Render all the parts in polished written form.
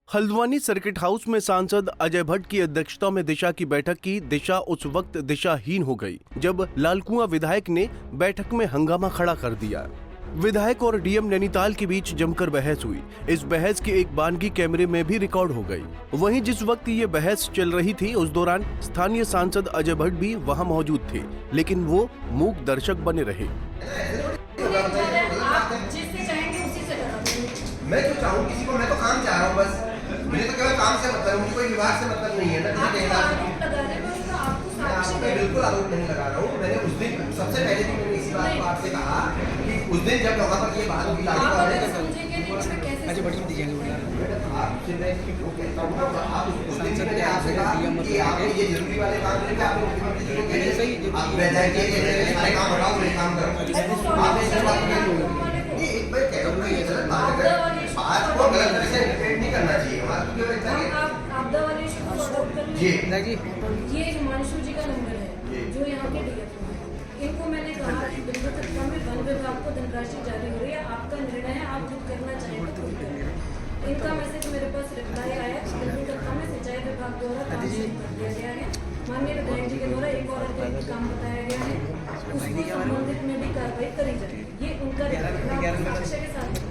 Haldwani circuit house में सांसद अजय भट्ट की अध्यक्षता में दिशा की बैठक की। दिशा उस वक्त दिशाहीन हो गई जब लालकुआं विधायक ने बैठक में हंगामा खड़ा कर दिया। विधायक और डीएम नैनीताल के बीच जमकर बहस हुई। इस बहस की एक बानगी कैमरे में भी रिकॉर्ड हो गई। वहीं जिस वक्त ये बहस चल रही थी उस दौरान स्थानीय सांसद अजय भट्ट भी वहां मौजूद थे, लेकिन वो मूक दर्शक बने रहे। मैं क्यों चाहूँ किसी को, मैं तो काम चाह रहा हूँ बस। मुझे तो केवल काम से मतलब, मुझे कोई विभाग से मतलब नहीं है ना। मैं बिल्कुल आरोप नहीं लगा रहा हूँ। मैंने उस दिन सबसे पहले भी मैंने इसी बात को आपसे कहा कि उस दिन जब वहाँ पर ये बात हुई ये जरूरी वाले काम नहीं करना चाहिए। ये हिमांशु जी का नंबर है जो यहाँ के डीएफओ हैं। इनको मैंने कहा कि दुर्घटना में वन विभाग को धनराशि जारी हो रही है, आपका निर्णय है, आप खुद करना चाहें तो खुद करें। इनका मैसेज मेरे पास रिप्लाई आया कि दुर्घटना में सिंचाई विभाग द्वारा काम शुरू कर दिया गया है। माननीय विधायक जी के द्वारा एक और अतिरिक्त काम बताया गया है, उसको संबंधित में भी कार्रवाई करी जाए। ये उनका लक्ष्य के साथ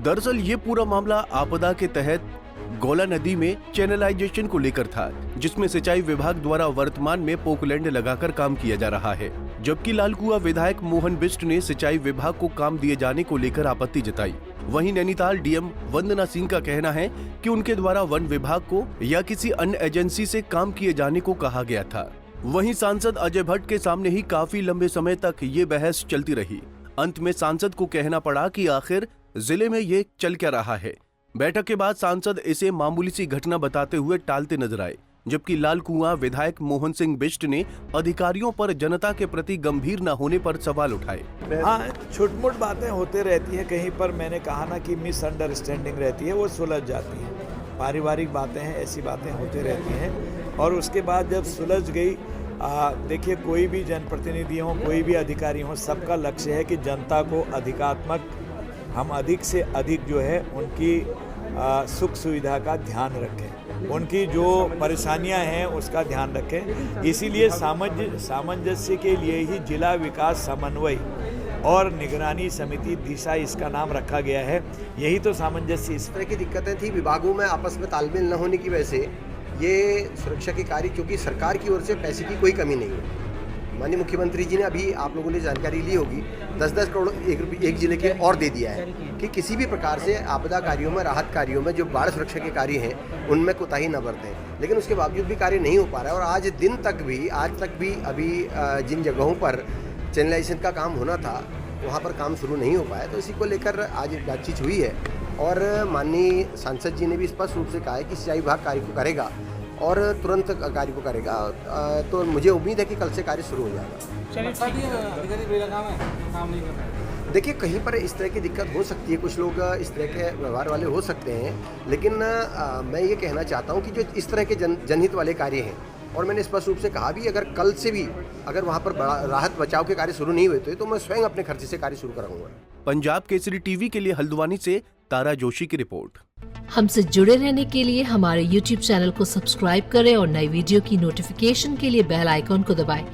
दरअसल ये पूरा मामला आपदा के तहत गोला नदी में चैनलाइजेशन को लेकर था, जिसमें सिंचाई विभाग द्वारा वर्तमान में पोकलैंड लगाकर काम किया जा रहा है, जबकि लालकुआं विधायक मोहन बिष्ट ने सिंचाई विभाग को काम दिए जाने को लेकर आपत्ति जताई। वहीं नैनीताल डीएम वंदना सिंह का कहना है कि उनके द्वारा वन विभाग को या किसी अन्य एजेंसी से काम किए जाने को कहा गया था। वहीं सांसद अजय भट्ट के सामने ही काफी लंबे समय तक ये बहस चलती रही। अंत में सांसद को कहना पड़ा कि आखिर जिले में ये चल क्या रहा है। बैठक के बाद सांसद इसे मामूली सी घटना बताते हुए टालते नजर आए, जबकि लालकुआं विधायक मोहन सिंह बिष्ट ने अधिकारियों पर जनता के प्रति गंभीर न होने पर सवाल उठाए। हाँ, छोट-मोट बातें होते रहती हैं। कहीं पर मैंने कहा ना कि मिसअंडरस्टैंडिंग रहती है, वो सुलझ जाती है। पारिवारिक बातें हैं, ऐसी बातें होती रहती हैं। और उसके बाद जब सुलझ गई, देखिए कोई भी जनप्रतिनिधि हो, कोई भी अधिकारी हो, सबका लक्ष्य है कि जनता को अधिकात्मक, हम अधिक से अधिक जो है उनकी सुख सुविधा का ध्यान रखें, उनकी जो परेशानियां हैं उसका ध्यान रखें। इसीलिए सामंजस्य के लिए ही जिला विकास समन्वय और निगरानी समिति दिशा इसका नाम रखा गया है। यही तो सामंजस्य। इस तरह की दिक्कतें थी विभागों में आपस में तालमेल न होने की वजह से ये सुरक्षा के कार्य, क्योंकि सरकार की ओर से पैसे की कोई कमी नहीं है। माननीय मुख्यमंत्री जी ने अभी आप लोगों ने जानकारी ली होगी 10-10 करोड़ एक जिले के और दे दिया है कि किसी भी प्रकार से आपदा कार्यों में, राहत कार्यों में, जो बाढ़ सुरक्षा के कार्य हैं उनमें कोताही न बरतें। लेकिन उसके बावजूद भी कार्य नहीं हो पा रहा है। और आज तक भी अभी जिन जगहों पर चैनलाइजेशन का काम होना था वहाँ पर काम शुरू नहीं हो पाया। तो इसी को लेकर आज बातचीत हुई है और माननीय सांसद जी ने भी स्पष्ट रूप से कहा है कि सिंचाई विभाग कार्य को करेगा और तुरंत कार्य को करेगा। तो मुझे उम्मीद है कि कल से कार्य शुरू हो जाएगा। देखिए कहीं पर इस तरह की दिक्कत हो सकती है, कुछ लोग इस तरह के व्यवहार वाले हो सकते हैं, लेकिन मैं ये कहना चाहता हूँ कि जो इस तरह के जनहित वाले कार्य हैं, और मैंने स्पष्ट रूप से कहा भी अगर कल से भी अगर वहाँ पर राहत बचाव के कार्य शुरू नहीं हुए तो मैं स्वयं अपने खर्चे से कार्य शुरू कराऊंगा। पंजाब केसरी टीवी के लिए हल्द्वानी से तारा जोशी की रिपोर्ट। हमसे जुड़े रहने के लिए हमारे YouTube चैनल को सब्सक्राइब करें और नई वीडियो की नोटिफिकेशन के लिए बेल आइकॉन को दबाएं।